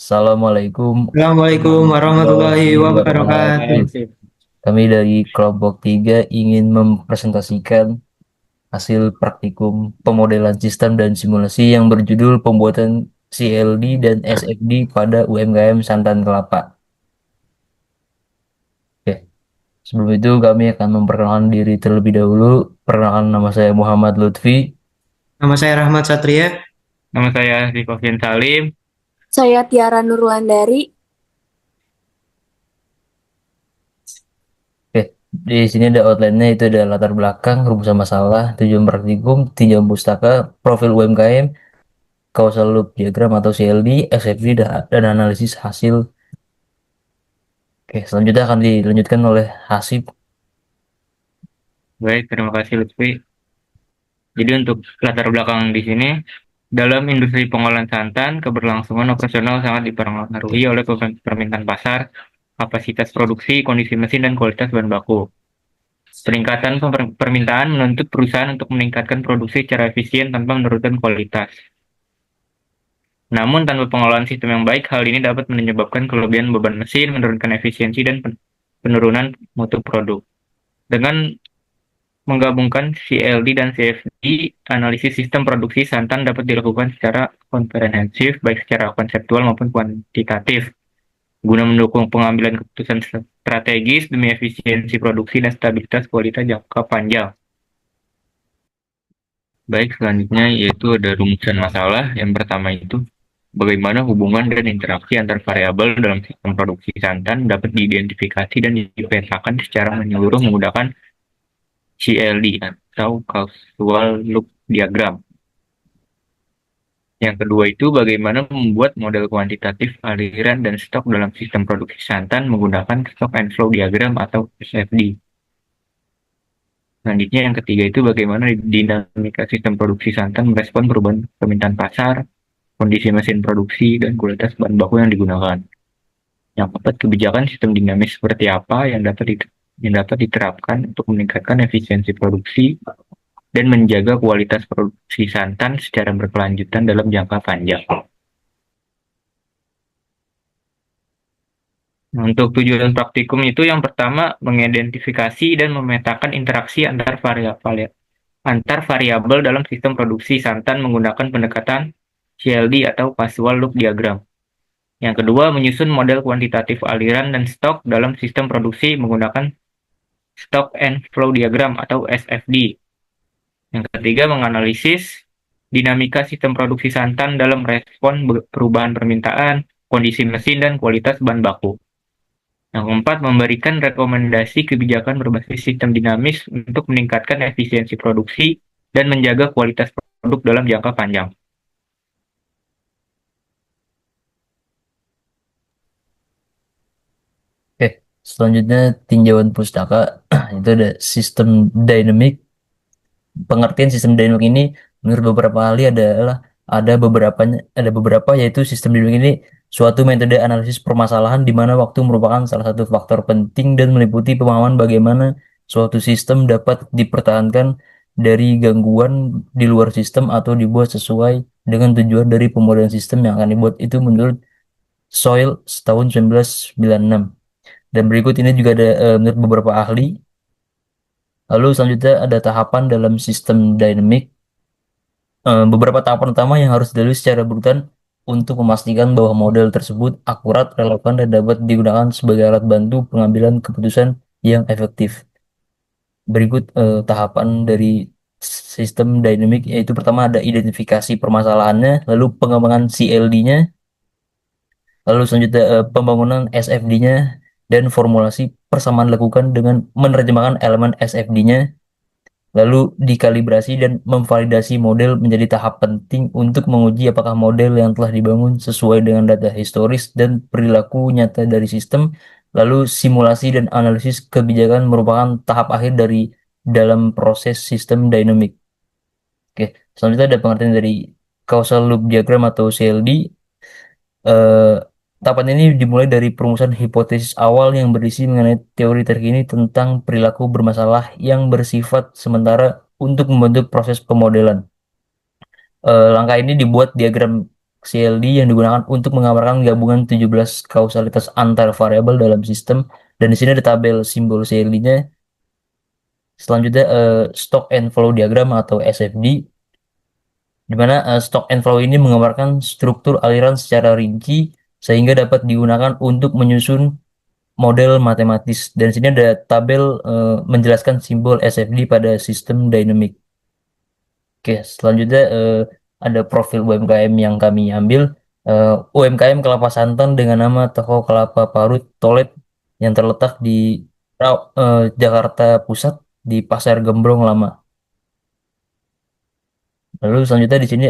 Assalamualaikum Assalamualaikum warahmatullahi warahmatullahi wabarakatuh. wabarakatuh. Kami dari kelompok 3 ingin mempresentasikan hasil praktikum pemodelan sistem dan simulasi yang berjudul pembuatan CLD dan SFD pada UMKM Santan Kelapa. Oke, sebelum itu kami akan memperkenalkan diri terlebih dahulu. Perkenalkan, nama saya Muhammad Lutfi. Nama saya Rahmat Satria. Nama saya Rifofin Salim. Saya Tiara Nurlandari. Oke, di sini ada outline-nya, itu ada latar belakang, rumusan masalah, tujuan praktikum, tinjauan pustaka, profil UMKM, causal loop diagram atau CLD, SFD, dan analisis hasil. Oke, selanjutnya akan dilanjutkan oleh Hasib. Baik, terima kasih Lutfi. Jadi untuk latar belakang di sini, dalam industri pengolahan santan, keberlangsungan operasional sangat dipengaruhi oleh permintaan pasar, kapasitas produksi, kondisi mesin, dan kualitas bahan baku. Peningkatan permintaan menuntut perusahaan untuk meningkatkan produksi secara efisien tanpa menurunkan kualitas. Namun, tanpa pengolahan sistem yang baik, hal ini dapat menyebabkan kelebihan beban mesin, menurunkan efisiensi, dan penurunan mutu produk. Dengan menggabungkan CLD dan CFD, analisis sistem produksi santan dapat dilakukan secara komprehensif, baik secara konseptual maupun kuantitatif, guna mendukung pengambilan keputusan strategis demi efisiensi produksi dan stabilitas kualitas jangka panjang. Baik, selanjutnya yaitu ada rumusan masalah. Yang pertama itu, bagaimana hubungan dan interaksi antar variabel dalam sistem produksi santan dapat diidentifikasi dan dipetakan secara menyeluruh menggunakan CLD atau causal loop diagram. Yang kedua itu bagaimana membuat model kuantitatif aliran dan stok dalam sistem produksi santan menggunakan stock and flow diagram atau SFD. Selanjutnya yang ketiga itu bagaimana dinamika sistem produksi santan merespon perubahan permintaan pasar, kondisi mesin produksi, dan kualitas bahan baku yang digunakan. Yang keempat, kebijakan sistem dinamis seperti apa yang dapat diterapkan untuk meningkatkan efisiensi produksi dan menjaga kualitas produksi santan secara berkelanjutan dalam jangka panjang. Nah, untuk tujuan praktikum itu yang pertama mengidentifikasi dan memetakan interaksi antar variabel dalam sistem produksi santan menggunakan pendekatan CLD atau casual loop diagram. Yang kedua, menyusun model kuantitatif aliran dan stok dalam sistem produksi menggunakan stock and flow diagram atau SFD. Yang ketiga, menganalisis dinamika sistem produksi santan dalam respon perubahan permintaan, kondisi mesin, dan kualitas bahan baku. Yang keempat, memberikan rekomendasi kebijakan berbasis sistem dinamis untuk meningkatkan efisiensi produksi dan menjaga kualitas produk dalam jangka panjang. Oke, selanjutnya tinjauan pustaka. Itu ada sistem dynamic. Pengertian sistem dinamik ini menurut beberapa ahli adalah ada beberapa yaitu sistem dinamik ini suatu metode analisis permasalahan di mana waktu merupakan salah satu faktor penting dan meliputi pemahaman bagaimana suatu sistem dapat dipertahankan dari gangguan di luar sistem atau dibuat sesuai dengan tujuan dari pemodelan sistem yang akan dibuat, itu menurut Soil tahun 1996. Dan berikut ini juga ada menurut beberapa ahli. Lalu selanjutnya ada tahapan dalam sistem dynamic. Beberapa tahapan utama yang harus dilalui secara berurutan untuk memastikan bahwa model tersebut akurat, relevan, dan dapat digunakan sebagai alat bantu pengambilan keputusan yang efektif. Berikut tahapan dari sistem dynamic, yaitu pertama ada identifikasi permasalahannya, lalu pengembangan CLD-nya, lalu selanjutnya pembangunan SFD-nya, dan formulasi persamaan dilakukan dengan menerjemahkan elemen SFD-nya. Lalu dikalibrasi dan memvalidasi model menjadi tahap penting untuk menguji apakah model yang telah dibangun sesuai dengan data historis dan perilaku nyata dari sistem. Lalu simulasi dan analisis kebijakan merupakan tahap akhir dari dalam proses sistem dynamic. Oke, selanjutnya ada pengertian dari causal loop diagram atau CLD. Eh, Tahapan ini dimulai dari perumusan hipotesis awal yang berisi mengenai teori terkini tentang perilaku bermasalah yang bersifat sementara untuk membentuk proses pemodelan. Langkah ini dibuat diagram CLD yang digunakan untuk menggambarkan gabungan 17 kausalitas antar variabel dalam sistem. Dan di sini ada tabel simbol CLD-nya. Selanjutnya stock and flow diagram atau SFD, di mana stock and flow ini menggambarkan struktur aliran secara rinci sehingga dapat digunakan untuk menyusun model matematis. Dan di sini ada tabel menjelaskan simbol SFD pada sistem dynamic. Oke, selanjutnya ada profil UMKM yang kami ambil. UMKM kelapa santan dengan nama Toko Kelapa Parut Tolet yang terletak di Jakarta Pusat di Pasar Gembrong Lama. Lalu selanjutnya di sini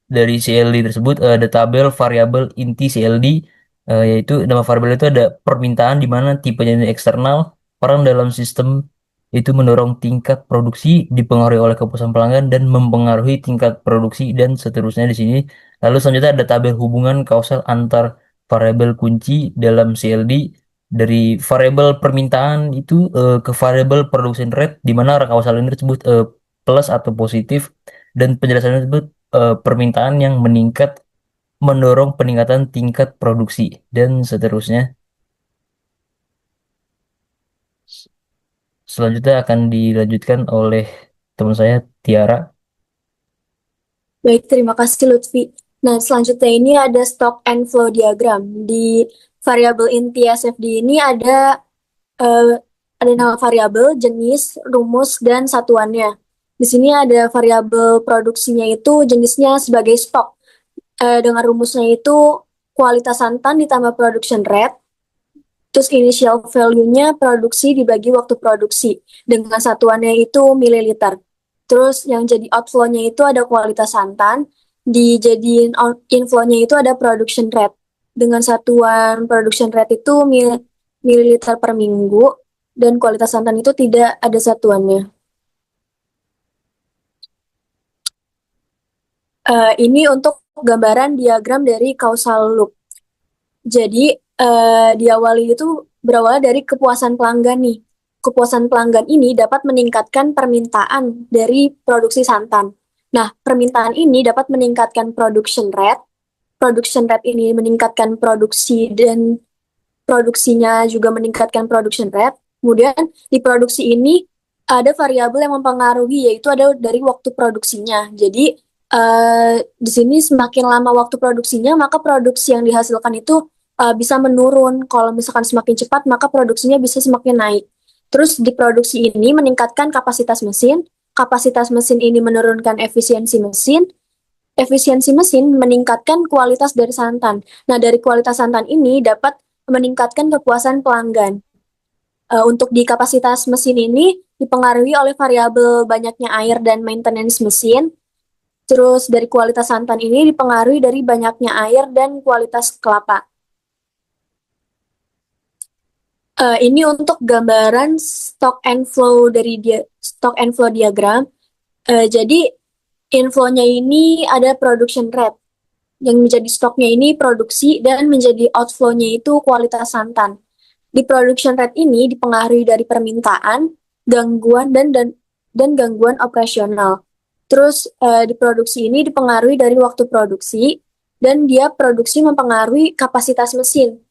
dari CLD tersebut ada tabel variabel inti CLD, yaitu nama variabel itu ada permintaan di mana tipenya ini eksternal, peran dalam sistem itu mendorong tingkat produksi dipengaruhi oleh kepuasan pelanggan dan mempengaruhi tingkat produksi dan seterusnya di sini. Lalu selanjutnya ada tabel hubungan kausal antar variabel kunci dalam CLD dari variabel permintaan itu ke variabel production rate di mana kausal ini disebut plus atau positif, dan penjelasannya tersebut permintaan yang meningkat mendorong peningkatan tingkat produksi dan seterusnya. Selanjutnya akan dilanjutkan oleh teman saya Tiara. Baik, terima kasih Lutfi. Nah, selanjutnya ini ada stock and flow diagram. Di variabel inti SFD ini eh, ada nama variabel, jenis, rumus, dan satuannya. Di sini ada variabel produksinya itu jenisnya sebagai stok. Dengan rumusnya itu kualitas santan ditambah production rate, terus initial value-nya produksi dibagi waktu produksi. Dengan satuannya itu mililiter. Terus yang jadi outflow-nya itu ada kualitas santan, dijadiin inflow-nya itu ada production rate. Dengan satuan production rate itu mililiter per minggu, dan kualitas santan itu tidak ada satuannya. Ini untuk gambaran diagram dari causal loop. Jadi diawali itu berawal dari kepuasan pelanggan nih. Kepuasan pelanggan ini dapat meningkatkan permintaan dari produksi santan. Nah, permintaan ini dapat meningkatkan production rate. Production rate ini meningkatkan produksi dan produksinya juga meningkatkan production rate. Kemudian di produksi ini ada variabel yang mempengaruhi, yaitu ada dari waktu produksinya. Jadi di sini semakin lama waktu produksinya, maka produksi yang dihasilkan itu bisa menurun. Kalau misalkan semakin cepat, maka produksinya bisa semakin naik. Terus di produksi ini meningkatkan kapasitas mesin ini menurunkan efisiensi mesin meningkatkan kualitas dari santan. Nah, dari kualitas santan ini dapat meningkatkan kepuasan pelanggan. Untuk di kapasitas mesin ini dipengaruhi oleh variabel banyaknya air dan maintenance mesin. Terus dari kualitas santan ini dipengaruhi dari banyaknya air dan kualitas kelapa. Ini untuk gambaran stock and flow diagram. Jadi inflow-nya ini ada production rate. Yang menjadi stoknya ini produksi dan menjadi outflow-nya itu kualitas santan. Di production rate ini dipengaruhi dari permintaan, gangguan dan gangguan operasional. Terus di produksi ini dipengaruhi dari waktu produksi, dan dia produksi mempengaruhi kapasitas mesin.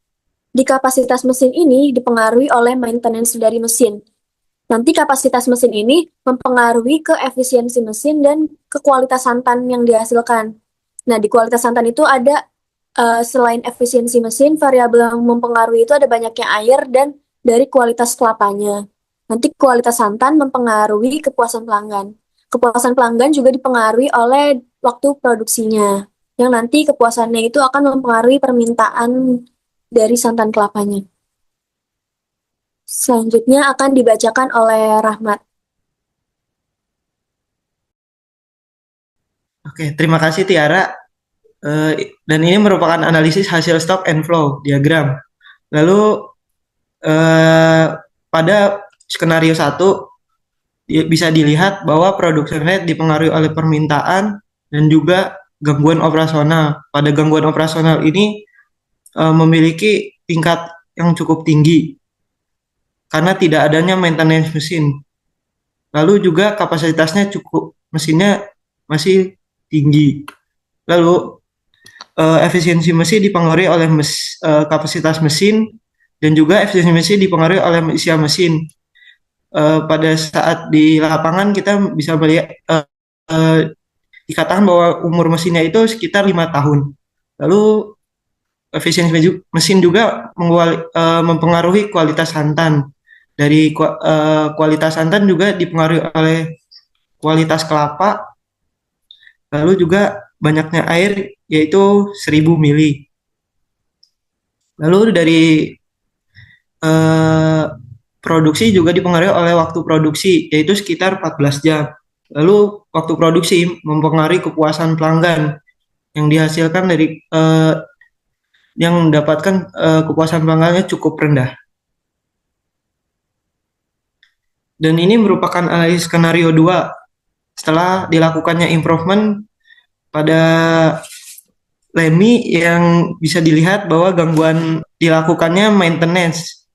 Di kapasitas mesin ini dipengaruhi oleh maintenance dari mesin. Nanti kapasitas mesin ini mempengaruhi ke efisiensi mesin dan ke kualitas santan yang dihasilkan. Nah, di kualitas santan itu ada selain efisiensi mesin, variabel yang mempengaruhi itu ada banyaknya air dan dari kualitas kelapanya. Nanti kualitas santan mempengaruhi kepuasan pelanggan. Kepuasan pelanggan juga dipengaruhi oleh waktu produksinya, yang nanti kepuasannya itu akan mempengaruhi permintaan dari santan kelapanya. Selanjutnya akan dibacakan oleh Rahmat. Oke, terima kasih Tiara. Dan ini merupakan analisis hasil stock and flow diagram. Lalu pada skenario 1 bisa dilihat bahwa production rate dipengaruhi oleh permintaan dan juga gangguan operasional. Pada gangguan operasional ini memiliki tingkat yang cukup tinggi karena tidak adanya maintenance mesin. Lalu juga kapasitasnya cukup, mesinnya masih tinggi. Lalu efisiensi mesin dipengaruhi oleh kapasitas mesin dan juga efisiensi mesin dipengaruhi oleh usia mesin. Pada saat di lapangan kita bisa melihat dikatakan bahwa umur mesinnya itu sekitar 5 tahun. Lalu efisiensi mesin juga mempengaruhi kualitas santan. Dari kualitas santan juga dipengaruhi oleh kualitas kelapa, lalu juga banyaknya air yaitu 1000 mili. Lalu dari produksi juga dipengaruhi oleh waktu produksi yaitu sekitar 14 jam. Lalu waktu produksi mempengaruhi kepuasan pelanggan yang dihasilkan dari yang mendapatkan kepuasan pelanggannya cukup rendah. Dan ini merupakan analisis skenario 2 setelah dilakukannya improvement pada Lemi yang bisa dilihat bahwa gangguan dilakukannya maintenance.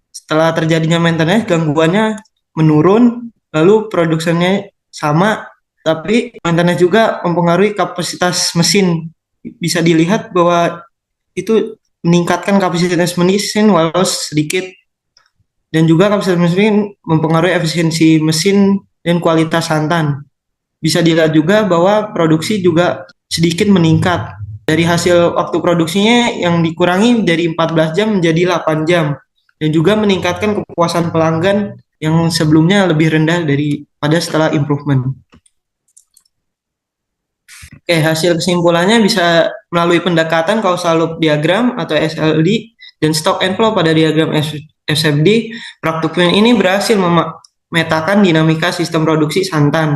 Setelah terjadinya maintenance, gangguannya menurun, lalu produksinya sama, tapi maintenance juga mempengaruhi kapasitas mesin. Bisa dilihat bahwa itu meningkatkan kapasitas mesin walau sedikit, dan juga kapasitas mesin mempengaruhi efisiensi mesin dan kualitas santan. Bisa dilihat juga bahwa produksi juga sedikit meningkat. Dari hasil waktu produksinya yang dikurangi dari 14 jam menjadi 8 jam. Dan juga meningkatkan kepuasan pelanggan yang sebelumnya lebih rendah daripada setelah improvement. Oke, hasil kesimpulannya bisa melalui pendekatan causal loop diagram atau SLD dan stock and flow pada diagram SFD. Praktik ini berhasil memetakan dinamika sistem produksi santan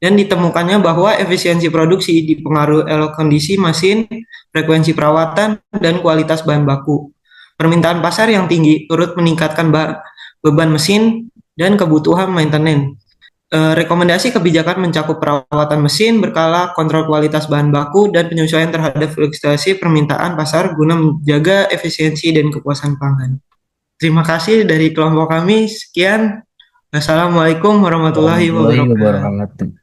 dan ditemukannya bahwa efisiensi produksi dipengaruhi oleh kondisi mesin, frekuensi perawatan, dan kualitas bahan baku. Permintaan pasar yang tinggi turut meningkatkan beban mesin dan kebutuhan maintenance. Rekomendasi kebijakan mencakup perawatan mesin, berkala, kontrol kualitas bahan baku, dan penyesuaian terhadap fluktuasi permintaan pasar guna menjaga efisiensi dan kepuasan pelanggan. Terima kasih dari kelompok kami. Sekian. Assalamualaikum warahmatullahi wabarakatuh.